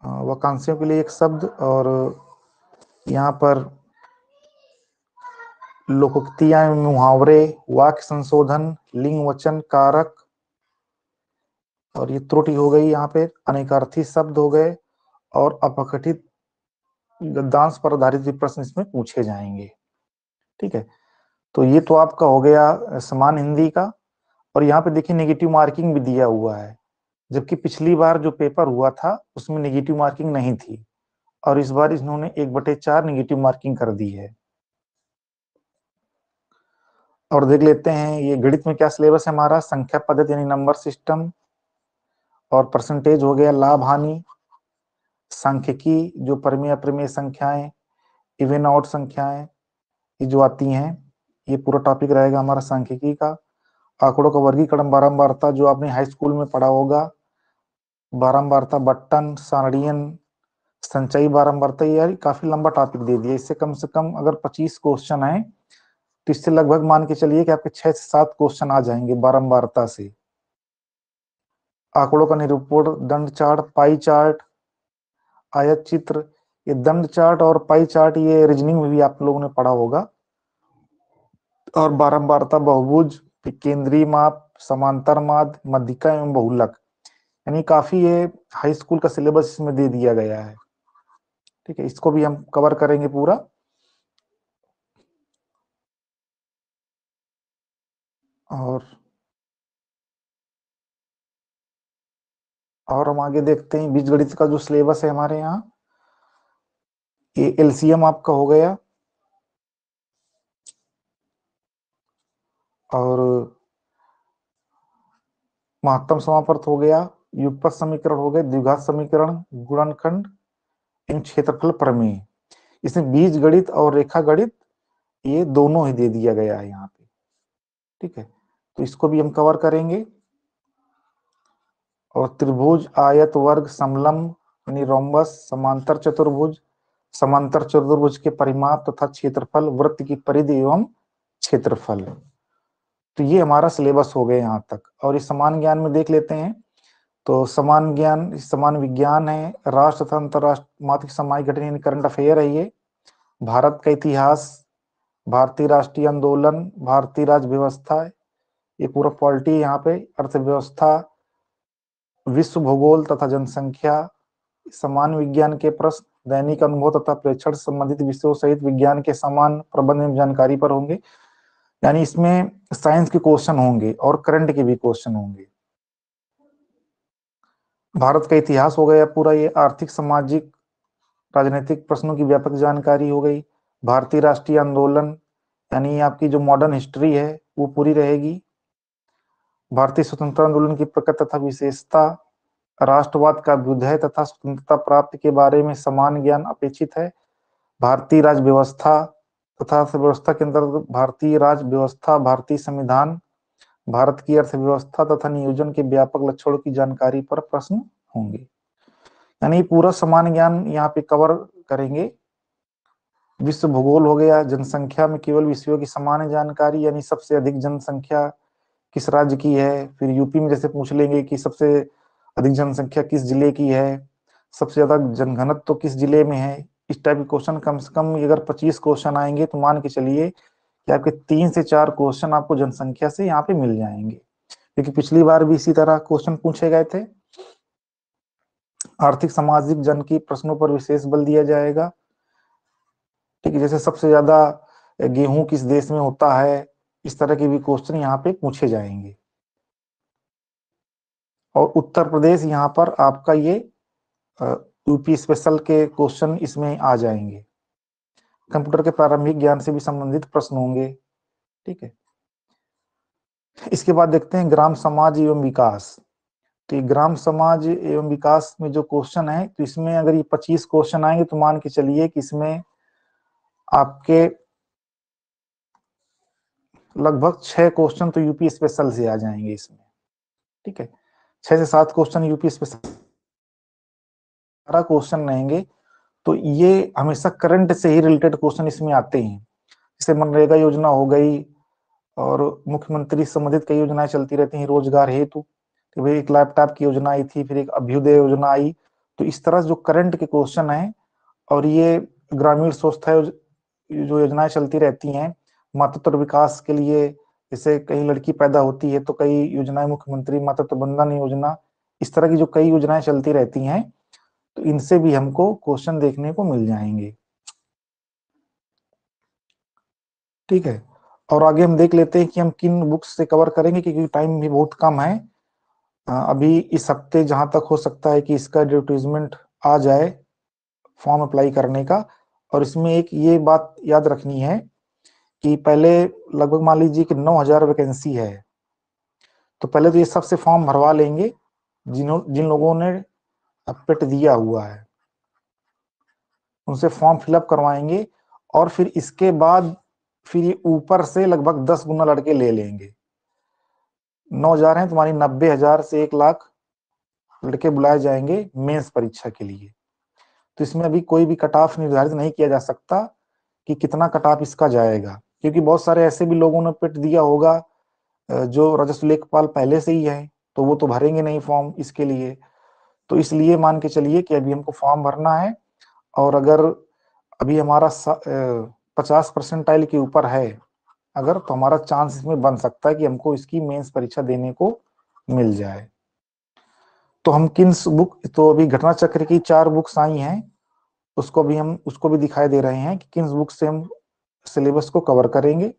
वाक्यांशों के लिए एक शब्द, और यहाँ पर लोकोक्तियां, मुहावरे, वाक्य संशोधन, लिंग वचन कारक, और ये त्रुटि हो गई। यहाँ पे अनेकार्थी शब्द हो गए, और अपघटित गद्यांश पर आधारित भी प्रश्न इसमें पूछे जाएंगे। ठीक है, तो ये तो आपका हो गया समान हिंदी का। और यहाँ पे देखिए नेगेटिव मार्किंग भी दिया हुआ है, जबकि पिछली बार जो पेपर हुआ था उसमें नेगेटिव मार्किंग नहीं थी, और इस बार इन्होंने 1/4 नेगेटिव मार्किंग कर दी है। और देख लेते हैं ये गणित में क्या सिलेबस है हमारा। संख्या पद्धति यानी नंबर सिस्टम, और परसेंटेज हो गया लाभ हानि, सांख्यिकी जो परिमेय अपरिमेय संख्याएं, इवन आउट संख्याएं ये जो आती हैं, ये पूरा टॉपिक रहेगा हमारा सांख्यिकी का। आंकड़ों का वर्गीकरण, बारंबारता जो आपने हाई स्कूल में पढ़ा होगा, बारंबारता, बट्टन, सारणियन, संचयी बारंबारता, यार काफी लंबा टॉपिक दे दिया। इससे कम से कम अगर 25 क्वेश्चन है तो इससे लगभग मान के चलिए कि आपके 6 से 7 क्वेश्चन आ जाएंगे बारंबारता से। आंकड़ों का निरूपण, दंड चार्ट, पाई चार्ट, आयत चित्र, ये दंड चार्ट और पाई चार्ट ये रीजनिंग में भी आप लोगों ने पढ़ा होगा। और बारंबारता, बहुभुज, केंद्रीय माप, समांतर माध्य, मध्यिका एवं बहुलक, यानी काफी ये हाई स्कूल का सिलेबस इसमें दे दिया गया है। ठीक है, इसको भी हम कवर करेंगे पूरा। और हम आगे देखते हैं बीजगणित का जो सिलेबस है हमारे यहाँ। ये एलसीएम आपका हो गया, और महत्तम समापवर्त हो गया, युगपत समीकरण हो गए, द्विघात समीकरण, गुणनखंड, इन क्षेत्रफल प्रमेय। इसमें बीज गणित और रेखा गणित ये दोनों ही दे दिया गया है यहाँ पे। ठीक है, तो इसको भी हम कवर करेंगे। और त्रिभुज, आयत, वर्ग, समलंब यानी रोम्बस, समांतर चतुर्भुज, समांतर चतुर्भुज के परिमाप तथा क्षेत्रफल, वृत्त की परिधि एवं क्षेत्रफल। तो ये हमारा सिलेबस हो गया यहाँ तक। और इस समान ज्ञान में देख लेते हैं, तो समान ज्ञान, समान विज्ञान है, राष्ट्र तथा अंतरराष्ट्रीय मात्रिक सामायिक घटना यानी करंट अफेयर है ये, भारत का इतिहास, भारतीय राष्ट्रीय आंदोलन, भारतीय राज्य व्यवस्था, ये पूरा पॉलिटी यहाँ पे, अर्थव्यवस्था, विश्व भूगोल तथा जनसंख्या, समान विज्ञान के प्रश्न, दैनिक अनुभव तथा प्रेक्षण संबंधित विषयों सहित विज्ञान के समान प्रबंध एवं जानकारी पर होंगे। यानी इसमें साइंस के क्वेश्चन होंगे और करंट के भी क्वेश्चन होंगे। भारत का इतिहास हो गया पूरा, ये आर्थिक, सामाजिक, राजनीतिक प्रश्नों की व्यापक जानकारी हो गई। भारतीय राष्ट्रीय आंदोलन यानी आपकी जो मॉडर्न हिस्ट्री है वो पूरी रहेगी। भारतीय स्वतंत्रता आंदोलन की प्रकृति तथा विशेषता, राष्ट्रवाद का अभ्युदय तथा स्वतंत्रता प्राप्ति के बारे में समान ज्ञान अपेक्षित है। भारतीय राज्य व्यवस्था तथा अर्थव्यवस्था के अंतर्गत भारतीय राज्य व्यवस्था, भारतीय संविधान, भारत की अर्थव्यवस्था तथा नियोजन के व्यापक लक्षणों की जानकारी पर प्रश्न होंगे। यानी पूरा समान ज्ञान यहाँ पे कवर करेंगे। विश्व भूगोल हो गया, जनसंख्या में केवल विषयों की समान जानकारी, यानी सबसे अधिक जनसंख्या किस राज्य की है। फिर यूपी में जैसे पूछ लेंगे कि सबसे अधिक जनसंख्या किस जिले की है, सबसे ज्यादा जनघनत्व तो किस जिले में है। इस टाइप के क्वेश्चन कम से कम अगर 25 क्वेश्चन आएंगे तो मान के चलिए कि आपके 3 से 4 क्वेश्चन आपको जनसंख्या से यहाँ पे मिल जाएंगे, क्योंकि पिछली बार भी इसी तरह क्वेश्चन पूछे गए थे। आर्थिक सामाजिक जन की प्रश्नों पर विशेष बल दिया जाएगा। ठीक है, जैसे सबसे ज्यादा गेहूं किस देश में होता है, इस तरह के भी क्वेश्चन यहाँ पे पूछे जाएंगे। और उत्तर प्रदेश यहाँ पर आपका ये यूपी स्पेशल के क्वेश्चन इसमें आ जाएंगे। कंप्यूटर के प्रारंभिक ज्ञान से भी संबंधित प्रश्न होंगे। ठीक है, इसके बाद देखते हैं ग्राम समाज एवं विकास। तो ग्राम समाज एवं विकास में जो क्वेश्चन है, तो इसमें अगर ये 25 क्वेश्चन आएंगे तो मान के चलिए कि इसमें आपके लगभग 6 क्वेश्चन तो यूपी स्पेशल से आ जाएंगे इसमें। ठीक है, 6 से 7 क्वेश्चन यूपी स्पेशल, 12 क्वेश्चन रहेंगे। तो ये हमेशा करंट से ही रिलेटेड क्वेश्चन इसमें आते हैं। जैसे मनरेगा योजना हो गई, और मुख्यमंत्री संबंधित कई योजनाएं चलती रहती हैं रोजगार हेतु। तो भाई एक लैपटॉप की योजना आई थी, फिर एक अभ्युदय योजना आई, तो इस तरह जो करंट के क्वेश्चन है, और ये ग्रामीण स्वच्छता जो योजनाएं चलती रहती हैं मातृत्व विकास के लिए, जैसे कहीं लड़की पैदा होती है तो कई योजनाएं, मुख्यमंत्री मातृत्व वंदन योजना, इस तरह की जो कई योजनाएं चलती रहती हैं, तो इनसे भी हमको क्वेश्चन देखने को मिल जाएंगे। ठीक है, और आगे हम देख लेते हैं कि हम किन बुक्स से कवर करेंगे, क्योंकि टाइम भी बहुत कम है। अभी इस हफ्ते जहां तक हो सकता है कि इसका एडवर्टीजमेंट आ जाए फॉर्म अप्लाई करने का। और इसमें एक ये बात याद रखनी है कि पहले लगभग मान लीजिए कि 9,000 वैकेंसी है, तो पहले तो ये सबसे फॉर्म भरवा लेंगे जिन लोगों ने पेट दिया हुआ है, उनसे फॉर्म फिलअप करवाएंगे। और फिर इसके बाद फिर ये ऊपर से लगभग 10 गुना लड़के ले लेंगे। 9,000 है, तुम्हारी 90,000 से 1 लाख लड़के बुलाए जाएंगे मेंस परीक्षा के लिए। तो इसमें अभी कोई भी कट ऑफ निर्धारित नहीं किया जा सकता कि कितना कट ऑफ इसका जाएगा, क्योंकि बहुत सारे ऐसे भी लोगों ने पेट दिया होगा जो राजस्व लेखपाल पहले से ही है, तो वो तो भरेंगे नहीं फॉर्म इसके लिए। तो इसलिए मान के चलिए कि अभी हमको फॉर्म भरना है, और अगर अभी हमारा 50 परसेंटाइल के ऊपर है अगर, तो हमारा चांस इसमें बन सकता है कि हमको इसकी मेंस परीक्षा देने को मिल जाए। तो हम किन बुक, तो अभी घटना चक्र की 4 बुक्स आई हैं, उसको भी दिखाई दे रहे हैं कि किन बुक से हम सिलेबस को कवर करेंगे।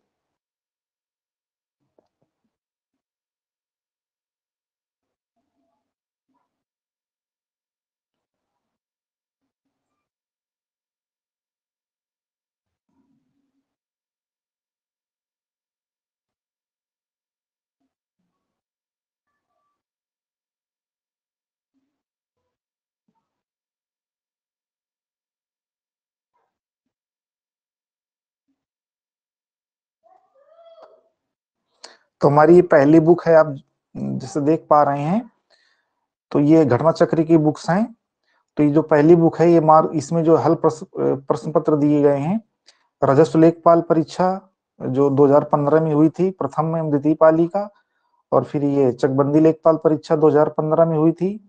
तो हमारी ये पहली बुक है, आप जैसे देख पा रहे हैं, तो ये घटना चक्र की बुक्स हैं। तो ये जो पहली बुक है, ये इसमें जो हल प्रश्न पत्र दिए गए हैं, राजस्व लेखपाल परीक्षा जो 2015 में हुई थी, प्रथम एवं द्वितीय पाली का, और फिर ये चकबंदी लेखपाल परीक्षा 2015 में हुई थी,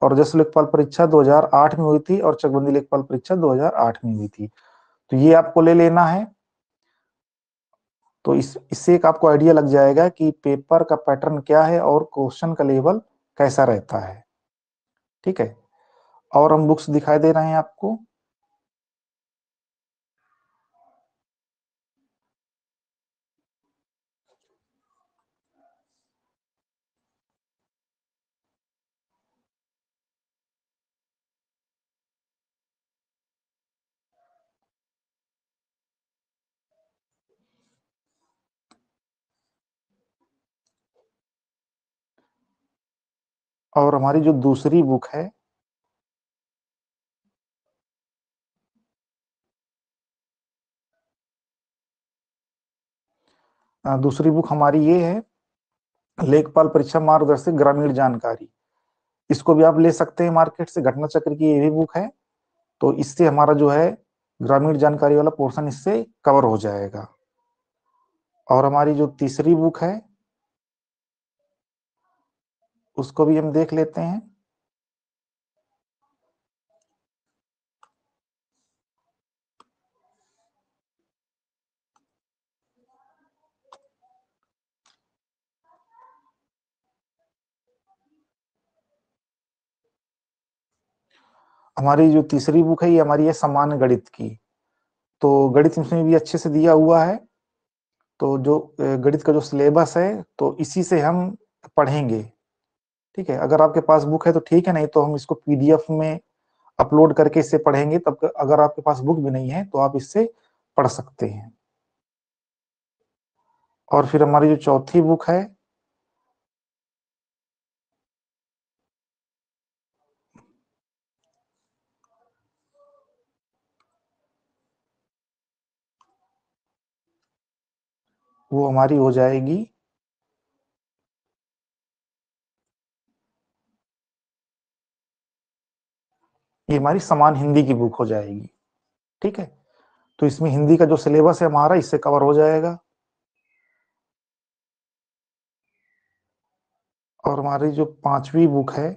और राजस्व लेखपाल परीक्षा 2008 में हुई थी, और चकबंदी लेखपाल परीक्षा 2008 में हुई थी। तो ये आपको ले लेना है। तो इससे एक आपको आइडिया लग जाएगा कि पेपर का पैटर्न क्या है और क्वेश्चन का लेवल कैसा रहता है। ठीक है, और हम बुक्स दिखाई दे रहे हैं आपको। और हमारी जो दूसरी बुक है, दूसरी बुक हमारी ये है, लेखपाल परीक्षा मार्गदर्शक ग्रामीण जानकारी। इसको भी आप ले सकते हैं मार्केट से, घटना चक्र की ये भी बुक है। तो इससे हमारा जो है ग्रामीण जानकारी वाला पोर्शन इससे कवर हो जाएगा। और हमारी जो तीसरी बुक है, उसको भी हम देख लेते हैं। हमारी जो तीसरी बुक है, ये हमारी है सामान्य गणित की। तो गणित इसमें भी अच्छे से दिया हुआ है। तो जो गणित का जो सिलेबस है, तो इसी से हम पढ़ेंगे। ठीक है, अगर आपके पास बुक है तो ठीक है, नहीं तो हम इसको पीडीएफ में अपलोड करके इससे पढ़ेंगे। तब अगर आपके पास बुक भी नहीं है तो आप इससे पढ़ सकते हैं। और फिर हमारी जो चौथी बुक है, वो हमारी हो जाएगी, ये हमारी समान हिंदी की बुक हो जाएगी। ठीक है, तो इसमें हिंदी का जो सिलेबस है हमारा, इससे कवर हो जाएगा। और हमारी जो पांचवी बुक है,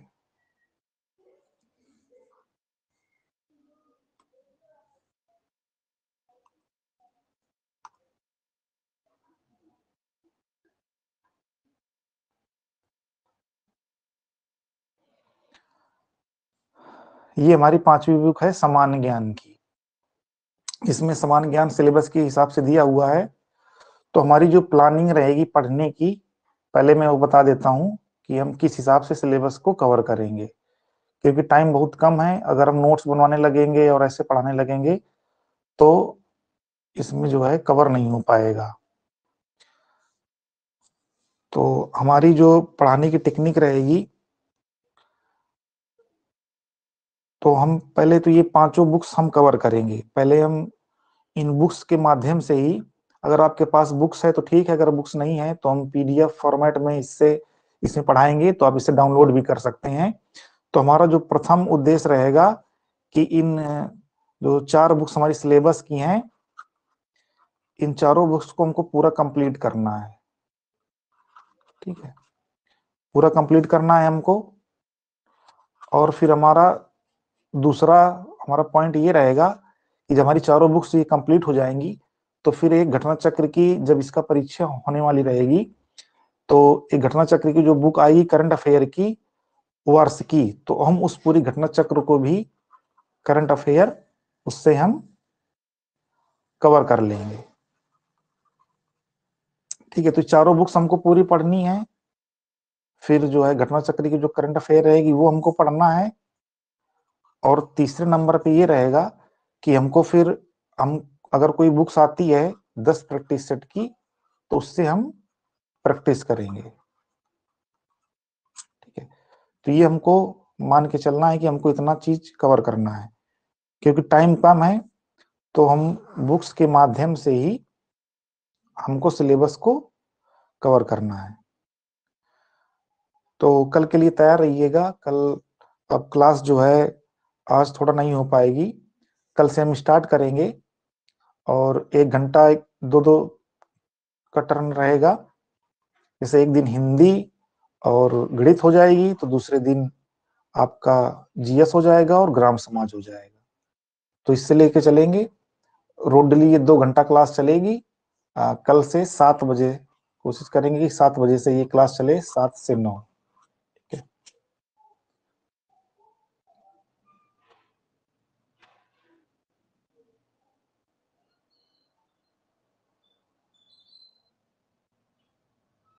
ये हमारी 5वीं बुक है सामान्य ज्ञान की। इसमें सामान्य ज्ञान सिलेबस के हिसाब से दिया हुआ है। तो हमारी जो प्लानिंग रहेगी पढ़ने की, पहले मैं वो बता देता हूँ कि हम किस हिसाब से सिलेबस को कवर करेंगे, क्योंकि टाइम बहुत कम है। अगर हम नोट्स बनवाने लगेंगे और ऐसे पढ़ाने लगेंगे तो इसमें जो है कवर नहीं हो पाएगा। तो हमारी जो पढ़ाने की टेक्निक रहेगी, तो हम पहले तो ये 5 बुक्स हम कवर करेंगे। पहले हम इन बुक्स के माध्यम से ही, अगर आपके पास बुक्स है तो ठीक है, अगर बुक्स नहीं है तो हम पीडीएफ फॉर्मेट में इसमें पढ़ाएंगे, तो आप इसे डाउनलोड भी कर सकते हैं। तो हमारा जो प्रथम उद्देश्य रहेगा कि इन जो 4 बुक्स हमारी सिलेबस की हैं, इन चारों बुक्स को हमको पूरा कंप्लीट करना है। ठीक है, पूरा कंप्लीट करना है हमको। और फिर दूसरा हमारा पॉइंट ये रहेगा कि जब हमारी चारों बुक्स ये कंप्लीट हो जाएंगी, तो फिर एक घटना चक्र की, जब इसका परीक्षा होने वाली रहेगी, तो एक घटना चक्र की जो बुक आएगी करंट अफेयर की, वार्षिकी, तो हम उस पूरी घटना चक्र को भी, करंट अफेयर, उससे हम कवर कर लेंगे। ठीक है, तो चारों बुक्स हमको पूरी पढ़नी है। फिर जो है घटना चक्र की जो करंट अफेयर रहेगी वो हमको पढ़ना है। और तीसरे नंबर पे ये रहेगा कि हमको फिर, हम अगर कोई बुक्स आती है 10 प्रैक्टिस सेट की, तो उससे हम प्रैक्टिस करेंगे। ठीक है, तो ये हमको मान के चलना है कि हमको इतना चीज कवर करना है। क्योंकि टाइम कम है, तो हम बुक्स के माध्यम से ही हमको सिलेबस को कवर करना है। तो कल के लिए तैयार रहिएगा। कल अब क्लास जो है आज थोड़ा नहीं हो पाएगी, कल से हम स्टार्ट करेंगे। और 1 घंटा 2-2 का टर्न रहेगा। जैसे एक दिन हिंदी और गणित हो जाएगी, तो दूसरे दिन आपका जीएस हो जाएगा और ग्राम समाज हो जाएगा। तो इससे लेके चलेंगे। रोडली ये 2 घंटा क्लास चलेगी। कल से 7 बजे कोशिश करेंगे कि 7 बजे से ये क्लास चले, 7 से 9।